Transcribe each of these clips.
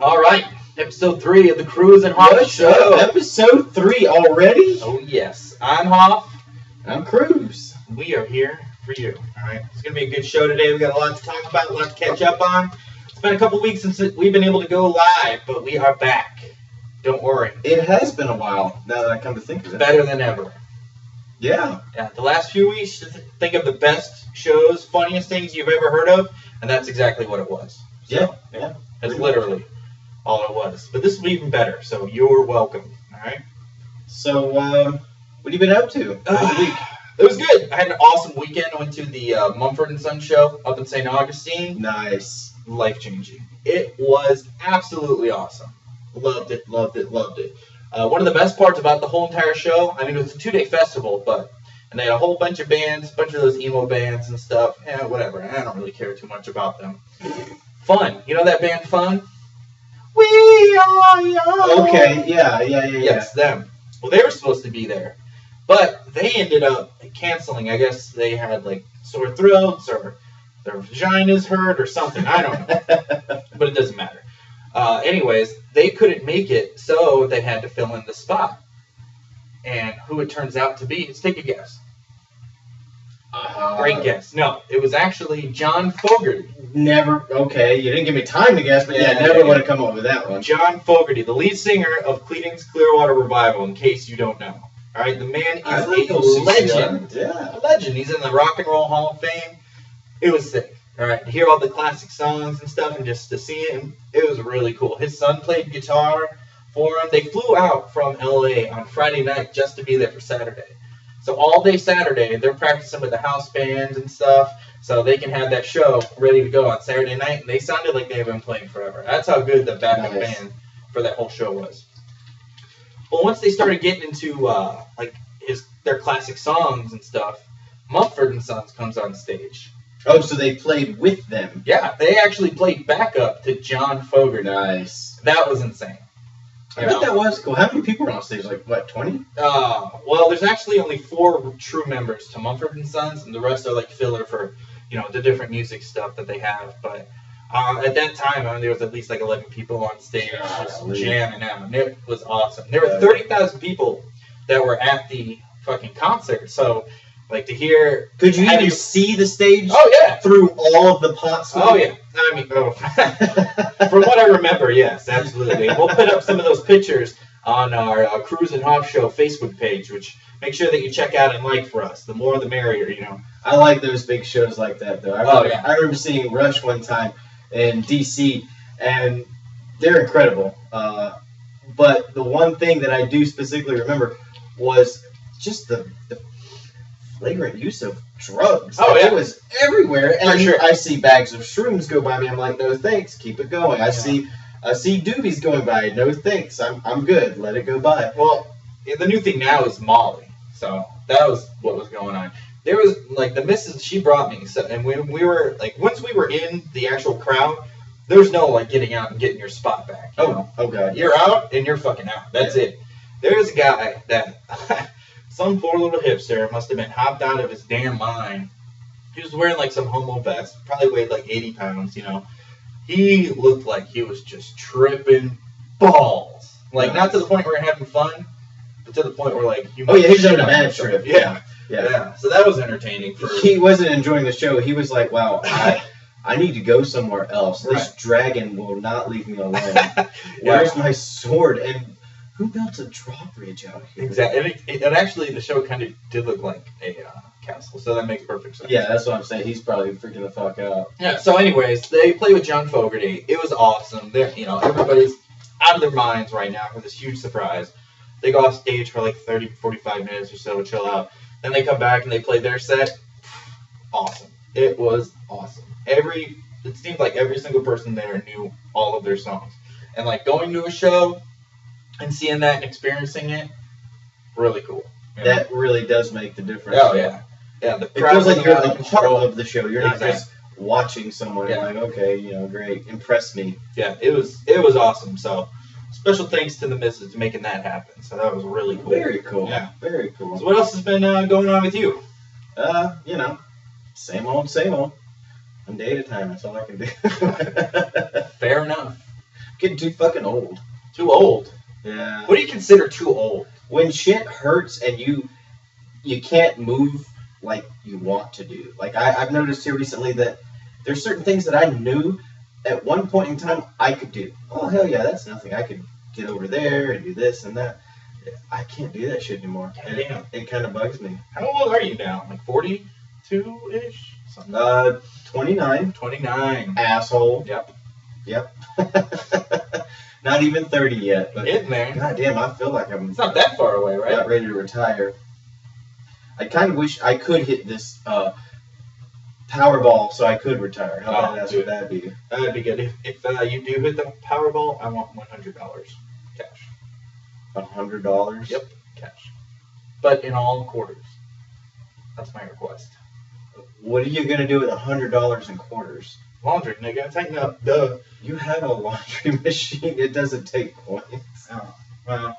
All right, episode 3 of the Crews and Hoff Show. Episode 3 already? Oh yes, I'm Hoff. I'm Crews. We are here for you. All right, it's gonna be a good show today. We got a lot to talk about, a lot to catch up on. It's been a couple weeks since we've been able to go live, but we are back. Don't worry. It has been a while, now that I come to think of it. Better than ever. Yeah. Yeah. The last few weeks, think of the best shows, funniest things you've ever heard of, and that's exactly what it was. So, Yeah. That's literally all it was. But this will be even better, so you're welcome. All right. So, what have you been up to this week? It was good. I had an awesome weekend. I went to the Mumford & Sons show up in St. Augustine. Nice. Life-changing. It was absolutely awesome. Loved it. One of the best parts about the whole entire show, I mean, it was a 2-day festival, and they had a whole bunch of bands, a bunch of those emo bands and stuff. Whatever. I don't really care too much about them. Fun. You know that band Fun? We are young. Okay, yeah. Yes, them. Well, they were supposed to be there, but they ended up canceling. I guess they had like sore throats or their vaginas hurt or something. I don't know, but it doesn't matter. Anyways, they couldn't make it, so they had to fill in the spot. And who it turns out to be? Let's take a guess. Great guess. No, it was actually John Fogerty. Never. Okay, you didn't give me time to guess, but never would have come up with that one. John Fogerty, the lead singer of Creedence Clearwater Revival, in case you don't know. All right, the man is a legend. Yeah. A legend. He's in the Rock and Roll Hall of Fame. It was sick. All right, to hear all the classic songs and stuff, and just to see him, it was really cool. His son played guitar for him. They flew out from LA on Friday night just to be there for Saturday. So all day Saturday, they're practicing with the house bands and stuff, so they can have that show ready to go on Saturday night. And they sounded like they've been playing forever. That's how good the backup band for that whole show was. Well, once they started getting into their classic songs and stuff, Mumford & Sons comes on stage. Oh, so they played with them. Yeah, they actually played backup to John Fogerty. Nice. That was insane. I bet that was cool. How many people were on stage? Like, what, 20? Well, there's actually only 4 true members to Mumford & Sons, and the rest are like filler for, the different music stuff that they have. But at that time, there was at least like 11 people on stage just jamming out, and it was awesome. There were 30,000 people that were at the fucking concert, so like to hear. Could you even see the stage? Oh yeah, through all of the pot smoke? Oh yeah. I mean, from what I remember, yes, absolutely. We'll put up some of those pictures on our Crews and Hoff Show Facebook page, which make sure that you check out and like for us. The more, the merrier, I like those big shows like that, though. I remember seeing Rush one time in D.C., and they're incredible. But the one thing that I do specifically remember was just the flagrant use of drugs. Oh, yeah. It was everywhere. And For sure. I see bags of shrooms go by me. I'm like, no thanks, keep it going. I see doobies going by. No thanks, I'm good. Let it go by. Well, the new thing now is Molly. So that was what was going on. There was like the missus, she brought me. So, and when we were once we were in the actual crowd, there's no like getting out and getting your spot back. Oh god. You're out and you're fucking out. That's it. There's a guy that some poor little hipster must have been hopped out of his damn mind. He was wearing like some homo vest, probably weighed like 80 pounds, He looked like he was just tripping balls. Like, not to the point where we're having fun, but to the point where like you he was having a bad trip. Yeah. So that was entertaining. He wasn't enjoying the show. He was like, wow, I need to go somewhere else. Right. This dragon will not leave me alone. Where's my sword? And who built a drawbridge out here? Exactly. And actually, the show kind of did look like a castle, so that makes perfect sense. Yeah, that's what I'm saying. He's probably freaking the fuck out. Yeah. So, anyways, they play with John Fogerty. It was awesome. They're, everybody's out of their minds right now for this huge surprise. They go off stage for like 30, 45 minutes or so, chill out. Then they come back and they play their set. Awesome. It was awesome. It seemed like every single person there knew all of their songs. And like going to a show and seeing that and experiencing it, really cool. That really does make the difference. Oh, yeah. Yeah, it feels like you're a part of the show. You're not just watching someone. Yeah. You're like, okay, great. Impress me. Yeah, it was awesome. So, special thanks to the missus for making that happen. So, that was really cool. Very cool. Yeah. Very cool. So, what else has been going on with you? Same old, same old. One day at a time. That's all I can do. Fair enough. Getting too fucking old. Too old? Yeah. What do you consider too old? When shit hurts and you can't move like you want to do. Like I've noticed here recently that there's certain things that I knew at one point in time I could do. Oh hell yeah, that's nothing. I could get over there and do this and that. I can't do that shit anymore. Damn. It kind of bugs me. How old are you now? Like 42-ish? Something. 29. 29. Asshole. Yep. Not even 30 yet. But getting there. God damn, I feel like I'm. It's not that far away, right? Not ready to retire. I kind of wish I could hit this Powerball so I could retire. How badass would that be? That'd be good. If you do hit the Powerball, I want $100 cash. $100? Yep, cash. But in all quarters. That's my request. What are you gonna do with $100 in quarters? Laundry, nigga. Tighten up. Duh. You have a laundry machine. It doesn't take points. Oh, well,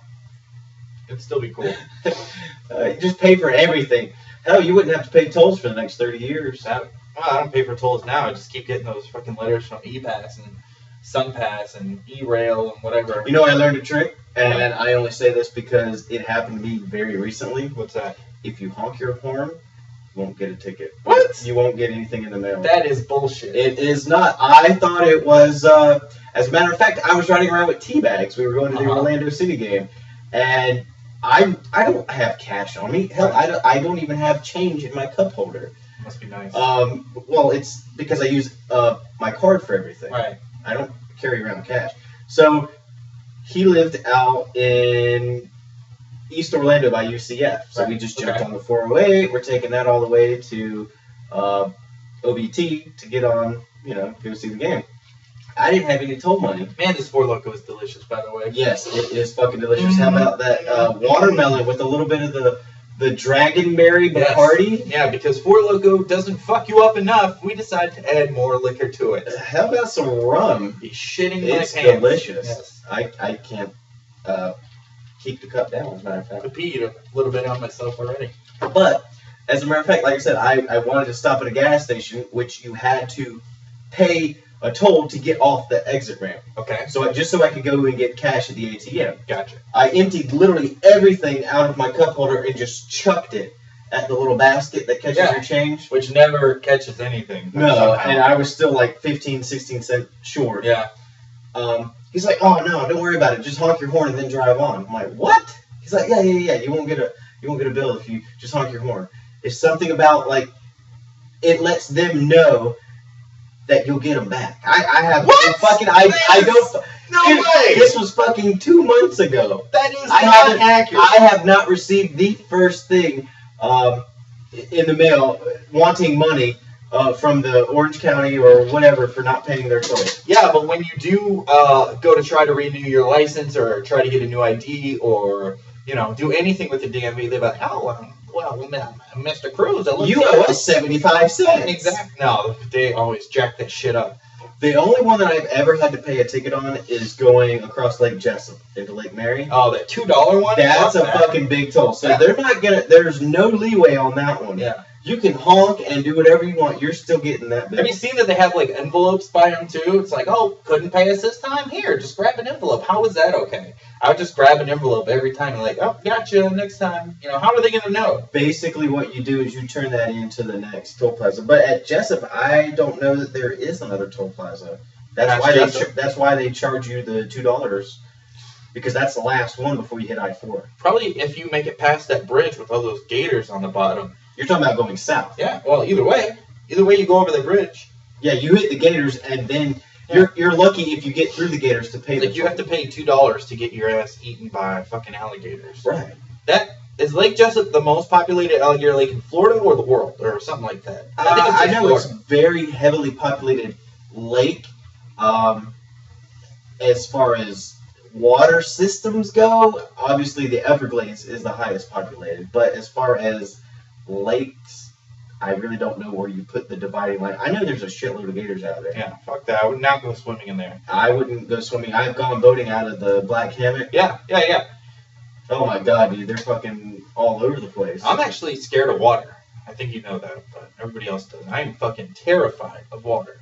it'd still be cool. Just pay for everything. Hell, you wouldn't have to pay tolls for the next 30 years. I don't pay for tolls now. I just keep getting those fucking letters from ePass and SunPass and eRail and whatever. You know, I learned a trick, and I only say this because it happened to me very recently. What's that? If you honk your horn, you won't get a ticket. What? You won't get anything in the mail. That is bullshit. It is not. I thought it was. As a matter of fact, I was riding around with tea bags. We were going to the Orlando City game, and I don't have cash on me. Hell, I don't even have change in my cup holder. Must be nice. Well, it's because I use my card for everything. Right. I don't carry around cash. So he lived out in East Orlando by UCF. So we just jumped on the 408. We're taking that all the way to OBT to get on, go see the game. I didn't have any toll money. Man, this Four Loko is delicious, by the way. Yes, it is fucking delicious. How about that watermelon with a little bit of the Dragonberry Bacardi? Yeah, because Four Loko doesn't fuck you up enough, we decided to add more liquor to it. How about some rum? Be shitting it's my pants. Delicious. Yes. I can't keep the cup down, as a matter of fact. I peed a little bit on myself already. But, as a matter of fact, like I said, I wanted to stop at a gas station, which you had to pay a toll to get off the exit ramp. Okay. So just so I could go and get cash at the ATM. Gotcha. I emptied literally everything out of my cup holder and just chucked it at the little basket that catches your change. Which never catches anything. No, somehow. and I was still like 15, 16 cents short. Yeah. He's like, oh no, don't worry about it. Just honk your horn and then drive on. I'm like, what? He's like, yeah. You won't get a bill if you just honk your horn. It's something about like it lets them know that you'll get them back. I have fucking I go. No dude, way. This was fucking 2 months ago. That is not accurate. I have not received the first thing in the mail wanting money from the Orange County or whatever for not paying their toll. Yeah, but when you do go to try to renew your license or try to get a new ID or do anything with the DMV, they're like, oh, well, Mr. Crews, you owe us 75 cents. Exactly. No, they always jack that shit up. The only one that I've ever had to pay a ticket on is going across Lake Jessup into Lake Mary. Oh, that $2 one? That's a fucking big toll. So they're not gonna. There's no leeway on that one. Yeah. You can honk and do whatever you want. You're still getting that bill. Have you seen that they have like envelopes by them too? It's like, oh, couldn't pay us this time? Here, just grab an envelope. How is that okay? I would just grab an envelope every time and like, oh, gotcha, next time. How are they going to know? Basically what you do is you turn that into the next toll plaza. But at Jessup, I don't know that there is another toll plaza. That's why they charge you the $2. Because that's the last one before you hit I-4. Probably if you make it past that bridge with all those gators on the bottom. You're talking about going south. Yeah, well, either way you go over the bridge. Yeah, you hit the gators, and then you're lucky if you get through the gators to pay the toll. You have to pay $2 to get your ass eaten by fucking alligators. Right. Is Lake Jessup the most populated alligator lake in Florida or the world, or something like that? I know it's a very heavily populated lake. As far as water systems go, obviously the Everglades is the highest populated. But as far as lakes, I really don't know where you put the dividing line. I know there's a shitload of gators out there. Yeah, fuck that. I would not go swimming in there. I wouldn't go swimming. I've gone boating out of the Black Hammock. Yeah. Oh my god, dude, they're fucking all over the place. I'm actually scared of water. I think you know that, but everybody else doesn't. I am fucking terrified of water.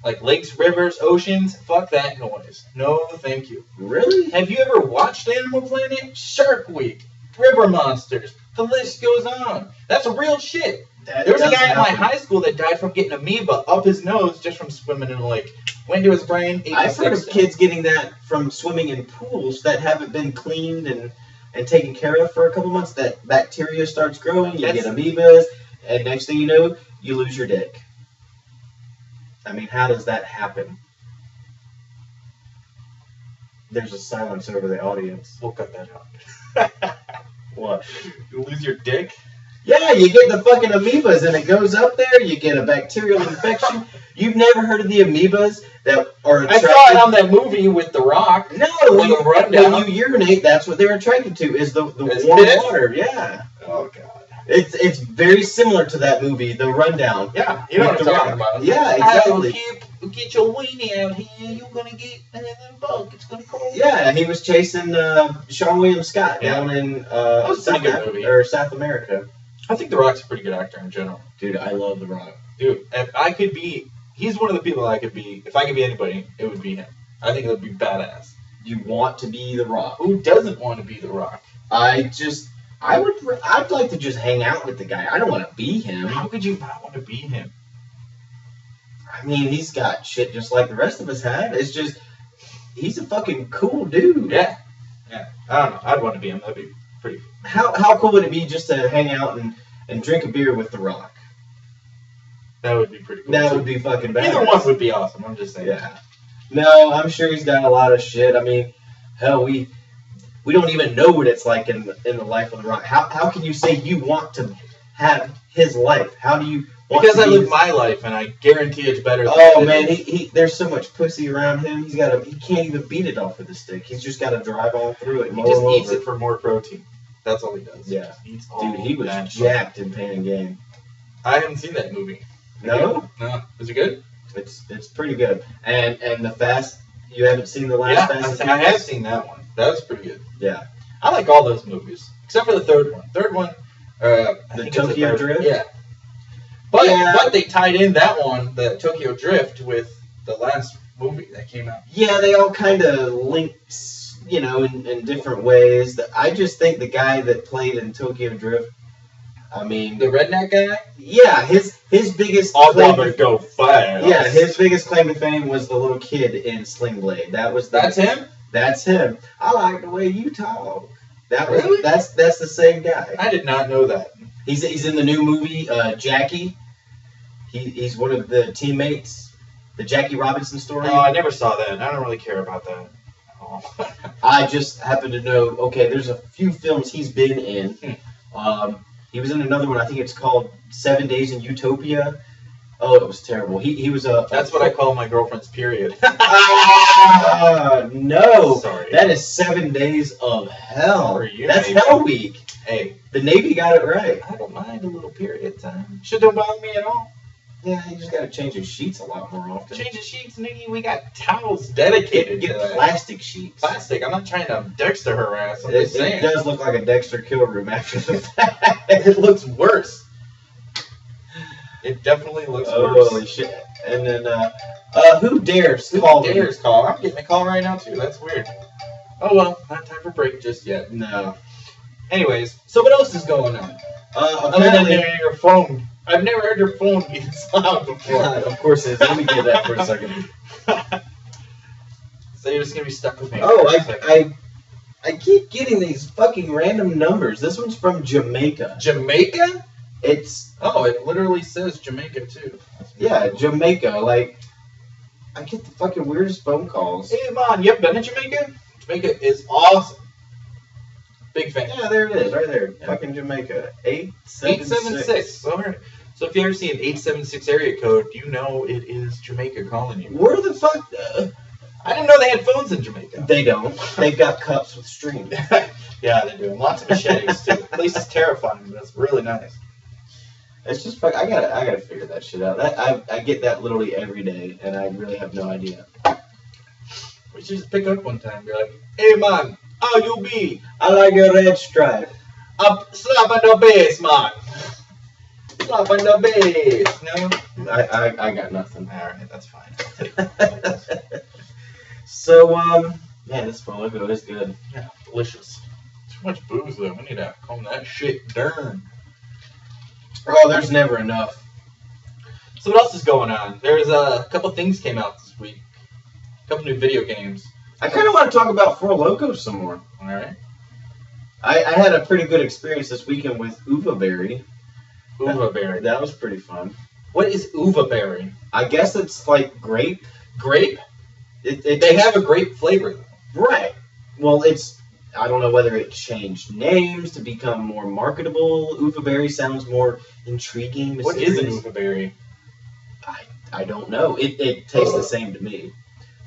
Like lakes, rivers, oceans, fuck that noise. No, thank you. Really? Have you ever watched Animal Planet? Shark Week, river monsters, the list goes on. That's real shit. There was a guy in my high school that died from getting amoeba up his nose just from swimming in a lake. Went to his brain. I've heard of kids getting that from swimming in pools that haven't been cleaned and taken care of for a couple months. That bacteria starts growing, you get amoebas, and next thing you know, you lose your dick. I mean, how does that happen? There's a silence over the audience. We'll cut that out. What? You lose your dick? Yeah, you get the fucking amoebas and it goes up there, you get a bacterial infection. You've never heard of the amoebas that are attracted? I saw it on that movie with The Rock. No, when you urinate, that's what they're attracted to, is the warm water. Yeah. Oh, God. It's very similar to that movie, The Rundown. Yeah, you know what I'm talking about. Yeah, exactly. Get your weenie out here, you're going to get a bug. It's going to crawl. Yeah, he was chasing Sean William Scott down in South America. I think The Rock's a pretty good actor in general. Dude, I love The Rock. Dude, he's one of the people I could be, if I could be anybody, it would be him. I think it would be badass. You want to be The Rock. Who doesn't want to be The Rock? I'd like to just hang out with the guy. I don't want to be him. How could you not want to be him? I mean, he's got shit just like the rest of us have. It's just, he's a fucking cool dude. Yeah. Yeah. I don't know. I'd want to be him. That'd be pretty cool. How cool would it be just to hang out and drink a beer with The Rock? That would be pretty cool. That would be fucking bad. Either one would be awesome. I'm just saying. Yeah. No, I'm sure he's done a lot of shit. I mean, hell, we don't even know what it's like in the life of The Rock. How can you say you want to have his life? How do you want Because to I live my life, and I guarantee it's better than Oh, man, he there's so much pussy around him. He can't even beat it off with a stick. He's just got to drive all through it. He just eats it for more protein. That's all he does. Yeah. Dude, he was jacked in Pain and Gain. I haven't seen that movie. No? No. Is it good? It's pretty good. And the Fast, you haven't seen the last Fast? I have seen that one. That was pretty good. Yeah. I like all those movies, except for the third one. Third one, the Tokyo Drift? Yeah. But they tied in that one, the Tokyo Drift, with the last movie that came out. Yeah, they all kind of link, in different ways. I just think the guy that played in Tokyo Drift, I mean... The redneck guy? Yeah, his biggest... I'll probably go fast. Yeah, his biggest claim to fame was the little kid in Sling Blade. That's him? That's him. I like the way you talk. Really? That's the same guy. I did not know that. He's in the new movie, Jackie. He's one of the teammates, the Jackie Robinson story. Oh, I never saw that. I don't really care about that. Oh. I just happen to know, okay, there's a few films he's been in. He was in another one, I think it's called 7 Days in Utopia. Oh, it was terrible. He was a... That's what I call my girlfriend's period. No. Sorry. That is 7 days of hell. That's Navy. Hell Week. Hey. The Navy got it right. I don't mind a little period time. Shit don't bother me at all. Yeah, you just got to change your sheets a lot more often. Change the sheets, nigga. We got towels dedicated. Get plastic sheets. Plastic. I'm not trying to Dexter her ass. It does look like a Dexter kill room after the fact. It looks worse. It definitely looks worse. Holy shit. And then, who dares call? Who dares call? I'm getting a call right now, too. That's weird. Oh, well. Not time for break just yet. No. Anyways, so what else is going on? Other than your phone. I've never heard your phone get loud before. Of course it is. Let me get that for a second. So you're just going to be stuck with me. Oh, I keep getting these fucking random numbers. This one's from Jamaica. Jamaica? It literally says Jamaica, too. Yeah, Jamaica. Like, I get the fucking weirdest phone calls. Hey, man, you ever been to Jamaica? Jamaica is awesome. Big fan. Yeah, there it is, right there. Yeah. Fucking Jamaica. 876. So if you ever see an 876 area code, you know it is Jamaica calling you. Where the fuck? I didn't know they had phones in Jamaica. They don't. They've got cups with strings. Yeah, they do. And lots of machetes, too. At least it's terrifying, but it's really nice. It's just fuck. I gotta figure that shit out. I get that literally every day, and I really have no idea. We should just pick up one time and be like, hey, man, how you be? I like your red stripe. I'm slapping the bass, man. Slap on the bass. No? I got nothing. Alright, that's fine. So, man, this Four Loko is good. Yeah, delicious. Too much booze, though. We need to calm that shit down. Oh, there's never enough. So what else is going on? There's a couple things came out this week. A couple new video games. I kind of want to talk about Four Loko some more. Alright. I had a pretty good experience this weekend with Uva Berry. Uva Berry. That was pretty fun. What is Uva Berry? I guess it's like grape. Grape? They have a grape flavor, though. Right. Well, I don't know whether it changed names to become more marketable. Uva Berry sounds more intriguing. What is an Uva Berry? I don't know. It tastes the same to me.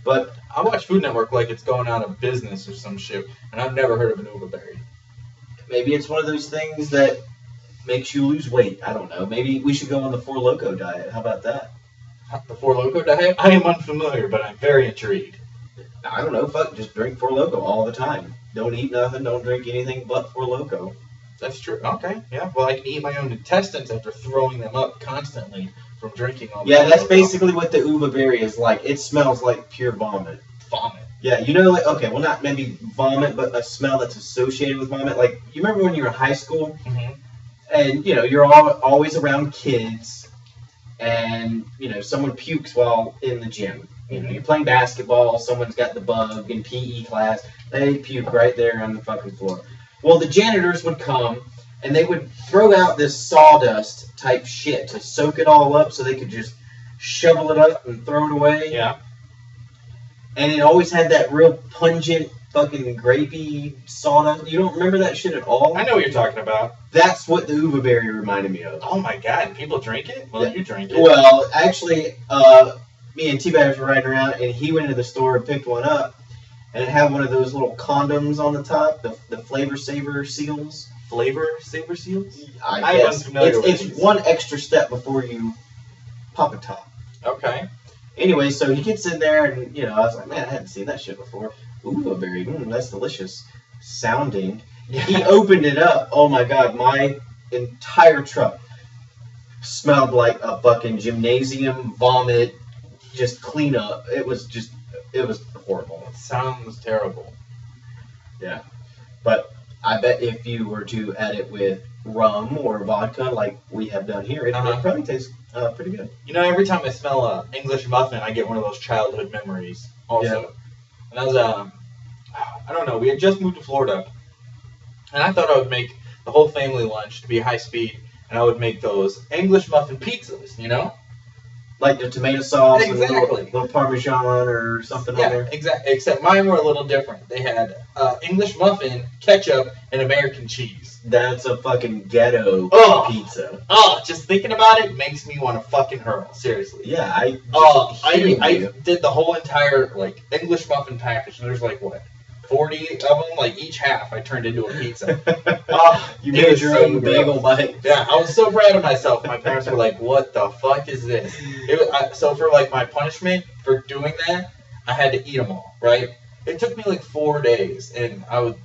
But I watch Food Network like it's going out of business or some shit, and I've never heard of an Uva Berry. Maybe it's one of those things that makes you lose weight. I don't know. Maybe we should go on the Four Loko diet. How about that? The Four Loko diet? I am unfamiliar, but I'm very intrigued. I don't know. Fuck, just drink Four Loko all the time. Don't eat nothing. Don't drink anything but Four Loko. That's true. Okay, yeah. Well, I can eat my own intestines after throwing them up constantly from drinking all the that's basically what the Uva Berry is like. It smells like pure vomit. Vomit. Yeah, you know, like, okay, well, not maybe vomit, but a smell that's associated with vomit. Like, you remember when you were in high school? Mm-hmm. And, you know, you're always around kids, and, you know, someone pukes while in the gym. You know, you're playing basketball, someone's got the bug in PE class, they puke right there on the fucking floor. Well, the janitors would come, and they would throw out this sawdust type shit to soak it all up so they could just shovel it up and throw it away. Yeah. And it always had that real pungent fucking grapey sawdust. You don't remember that shit at all? I know what you're talking about. That's what the Uva Berry reminded me of. Oh my god, and people drink it? Well, you drink it. Well, actually, me and T-Bags were riding around, and he went into the store and picked one up, and it had one of those little condoms on the top, the Flavor Saver seals. Flavor Saver seals? I guess. It's one extra step before you pop a top. Okay. Anyway, so he gets in there, and, you know, I was like, man, I hadn't seen that shit before. Uva Berry, that's delicious sounding. Yeah. He opened it up. Oh, my God, my entire truck smelled like a fucking gymnasium vomit, just clean up. It was horrible. It sounds terrible. Yeah. But I bet if you were to add it with rum or vodka like we have done here, it probably tastes pretty good. You know, every time I smell a English muffin, I get one of those childhood memories also. Yeah. And I was, I don't know, we had just moved to Florida, and I thought I would make the whole family lunch to be high speed, and I would make those English muffin pizzas, you know? Like the tomato sauce exactly. and a little Parmesan or something on there? Yeah, exactly. Except mine were a little different. They had English muffin, ketchup, and American cheese. That's a fucking ghetto pizza. Oh, just thinking about it makes me want to fucking hurl. Seriously. Yeah, I did the whole entire, like, English muffin package, and there's, like, what, 40 of them? Like, each half I turned into a pizza. You made your own bagel bite. Yeah, I was so proud of myself. My parents were like, what the fuck is this? So for, like, my punishment for doing that, I had to eat them all, right? It took me, like, 4 days, and I would,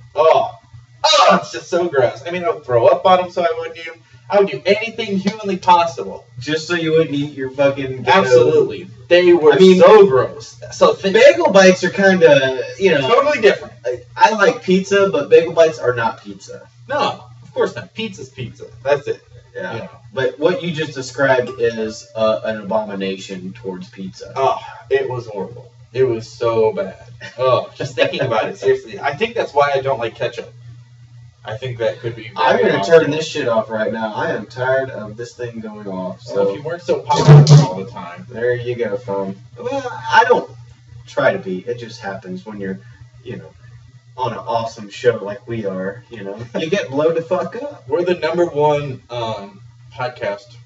it's just so gross. I mean, I would throw up on them so I wouldn't eat them. I would do anything humanly possible. Just so you wouldn't eat your fucking ghetto. Absolutely. They were so gross. So bagel bites are kind of, you know. Totally different. I like pizza, but bagel bites are not pizza. No, of course not. Pizza's pizza. That's it. Yeah. You know. But what you just described is an abomination towards pizza. Oh, it was horrible. It was so bad. Oh, just thinking about it, seriously. I think that's why I don't like ketchup. I think that could be. I'm going to turn this shit off right now. I am tired of this thing going off. So if you weren't so popular all the time. There you go, phone. Well, I don't try to be. It just happens when you're, you know, on an awesome show like we are. You know, you get blown the fuck up. We're the #1 podcast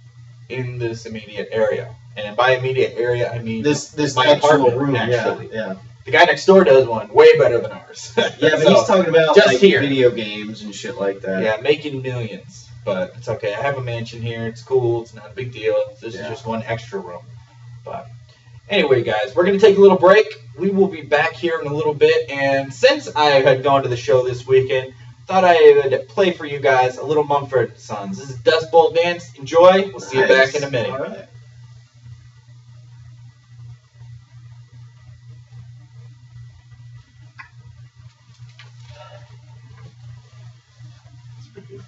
in this immediate area, and by immediate area I mean this my actual room. Actually, yeah. The guy next door does one way better than ours. Yeah, but he's talking about just like here. Video games and shit like that. Yeah, making millions. But it's okay. I have a mansion here. It's cool. It's not a big deal. This is just one extra room. But anyway, guys, we're going to take a little break. We will be back here in a little bit. And since I had gone to the show this weekend, thought I would play for you guys a little Mumford Sons. This is Dust Bowl Dance. Enjoy. We'll see you back in a minute. All right. It's pretty good.